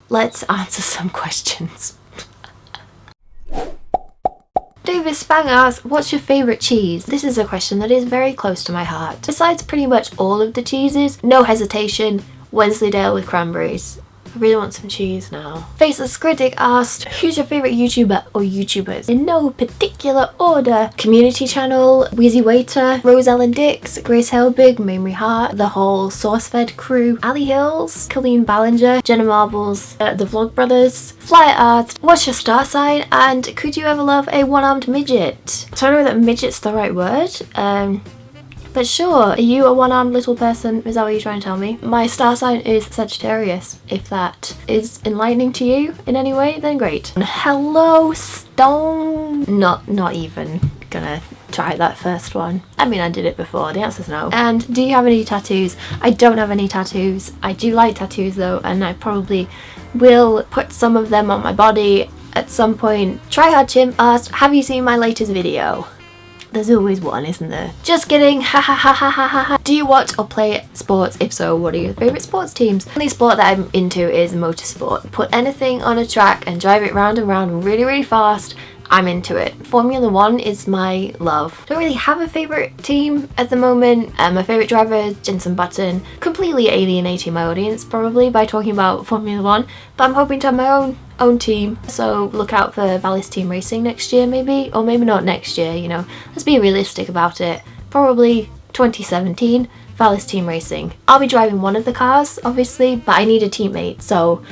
let's answer some questions. Davis Fang asks, what's your favourite cheese? This is a question that is very close to my heart. Besides pretty much all of the cheeses, no hesitation, Wensleydale with cranberries. I really want some cheese now. Faceless Critic asked, who's your favourite YouTuber or YouTubers? In no particular order. Community Channel, Wheezy Waiter, Rose Ellen Dix, Grace Helbig, Mamrie Hart, the whole SourceFed crew, Ali Hills, Colleen Ballinger, Jenna Marbles, the Vlogbrothers, Flyer Art, what's your star sign, and could you ever love a one-armed midget? I don't know that midget's the right word. But sure, are you a one-armed little person? Is that what you're trying to tell me? My star sign is Sagittarius. If that is enlightening to you in any way, then great. Hello, Stone. Not even gonna try that first one. I mean, I did it before. The answer's no. And do you have any tattoos? I don't have any tattoos. I do like tattoos though, and I probably will put some of them on my body at some point. Tryhard Chimp asked, have you seen my latest video? There's always one, isn't there? Just kidding, ha ha ha ha ha ha. Do you watch or play sports? If so, what are your favourite sports teams? The only sport that I'm into is motorsport. Put anything on a track and drive it round and round really, really fast, I'm into it. Formula 1 is my love. Don't really have a favourite team at the moment. My favourite driver is Jenson Button. Completely alienating my audience probably by talking about Formula 1, but I'm hoping to have my own team, so look out for Vallis team racing next year maybe, or maybe not next year, you know, let's be realistic about it. Probably 2017 Vallis team racing. I'll be driving one of the cars obviously, but I need a teammate, so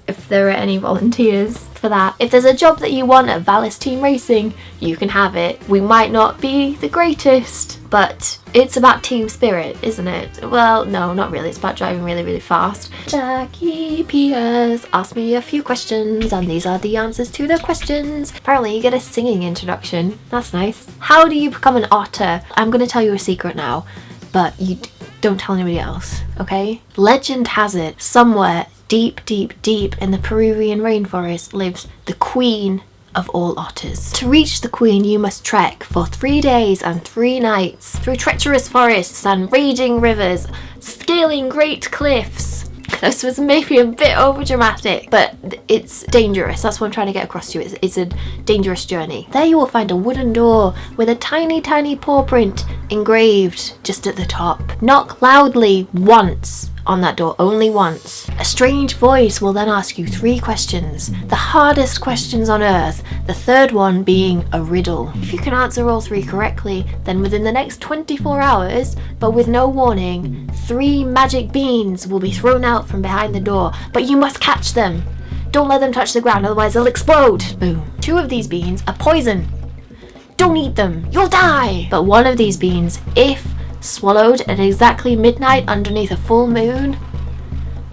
if there are any volunteers for that. If there's a job that you want at Vallis team racing, you can have it. We might not be the greatest, but it's about team spirit, isn't it? Well, no, not really. It's about driving really, really fast. Jackie P.S. asked me a few questions, and these are the answers to the questions. Apparently you get a singing introduction. That's nice. How do you become an otter? I'm going to tell you a secret now, but you don't tell anybody else, okay? Legend has it, somewhere deep, deep, deep in the Peruvian rainforest lives the queen of all otters. To reach the queen, you must trek for 3 days and 3 nights through treacherous forests and raging rivers, scaling great cliffs. This was maybe a bit overdramatic, but it's dangerous. That's what I'm trying to get across to you. It's a dangerous journey. There you will find a wooden door with a tiny, tiny paw print engraved just at the top. Knock loudly once on that door, only once. A strange voice will then ask you 3 questions, the hardest questions on earth, the third one being a riddle. If you can answer all 3 correctly, then within the next 24 hours, but with no warning, 3 magic beans will be thrown out from behind the door, but you must catch them. Don't let them touch the ground, otherwise they'll explode. Boom. 2 of these beans are poison. Don't eat them, you'll die. But one of these beans, if swallowed at exactly midnight underneath a full moon,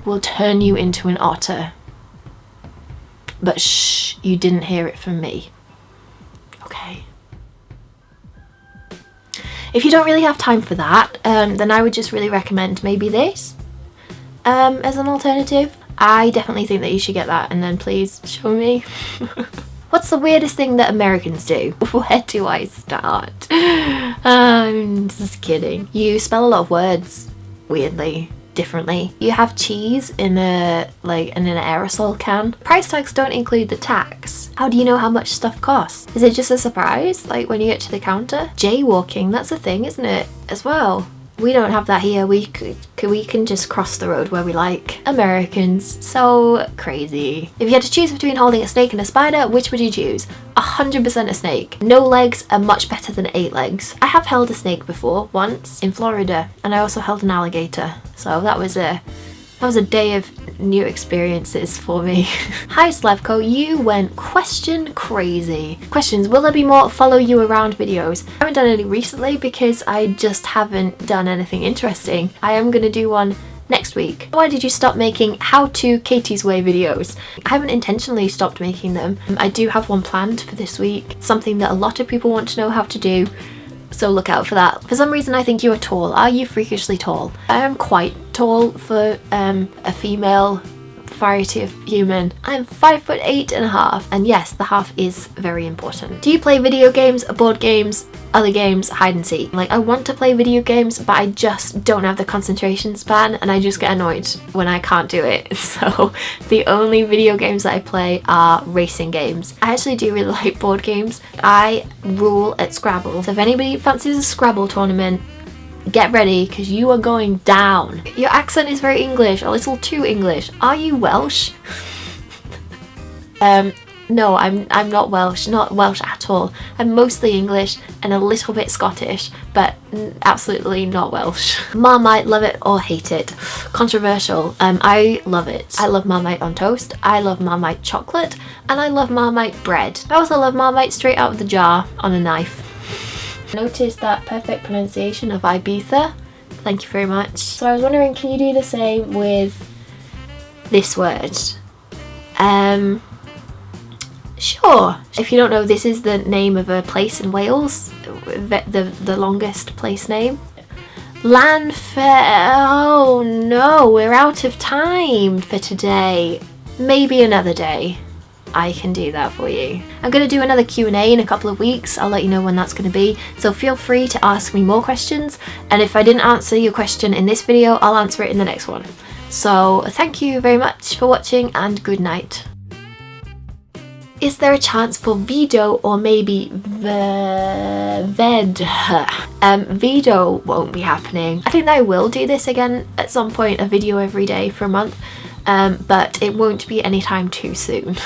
will turn you into an otter. But shh, you didn't hear it from me. Okay. If you don't really have time for that, then I would just really recommend maybe this as an alternative. I definitely think that you should get that, and then please show me. What's the weirdest thing that Americans do? Where do I start? I'm just kidding. You spell a lot of words weirdly, differently. You have cheese in an aerosol can. Price tags don't include the tax. How do you know how much stuff costs? Is it just a surprise, like when you get to the counter? Jaywalking, that's a thing, isn't it? As well. We don't have that here. We can just cross the road where we like. Americans, so crazy. If you had to choose between holding a snake and a spider, which would you choose? 100% a snake. No legs are much better than 8 legs. I have held a snake before, once, in Florida, and I also held an alligator. So that was a day of new experiences for me. Hi Slavko, you went question crazy. Questions, will there be more follow you around videos? I haven't done any recently because I just haven't done anything interesting. I am gonna do one next week. Why did you stop making how to Katie's Way videos? I haven't intentionally stopped making them. I do have one planned for this week, something that a lot of people want to know how to do. So look out for that. For some reason I think you are tall. Are you freakishly tall? I am quite tall for a female variety of human. I'm 5'8.5", and yes, the half is very important. Do you play video games, board games, other games, hide and seek? Like, I want to play video games, but I just don't have the concentration span, and I just get annoyed when I can't do it. So the only video games that I play are racing games. I actually do really like board games. I rule at Scrabble. So if anybody fancies a Scrabble tournament, get ready, because you are going down. Your accent is very English, a little too English. Are you Welsh? No, I'm not Welsh, not Welsh at all. I'm mostly English and a little bit Scottish, but absolutely not Welsh. Marmite, love it or hate it. Controversial. I love it. I love Marmite on toast, I love Marmite chocolate, and I love Marmite bread. I also love Marmite straight out of the jar on a knife. Notice that perfect pronunciation of Ibiza. Thank you very much. So I was wondering, can you do the same with this word? Sure. If you don't know, this is the name of a place in Wales, the longest place name. Llanfair. Oh no, we're out of time for today. Maybe another day I can do that for you. I'm going to do another Q&A in a couple of weeks. I'll let you know when that's going to be. So feel free to ask me more questions. And if I didn't answer your question in this video, I'll answer it in the next one. So thank you very much for watching, and good night. Is there a chance for Vido or maybe Vedsh? Vido won't be happening. I think that I will do this again at some point, a video every day for a month, but it won't be anytime too soon.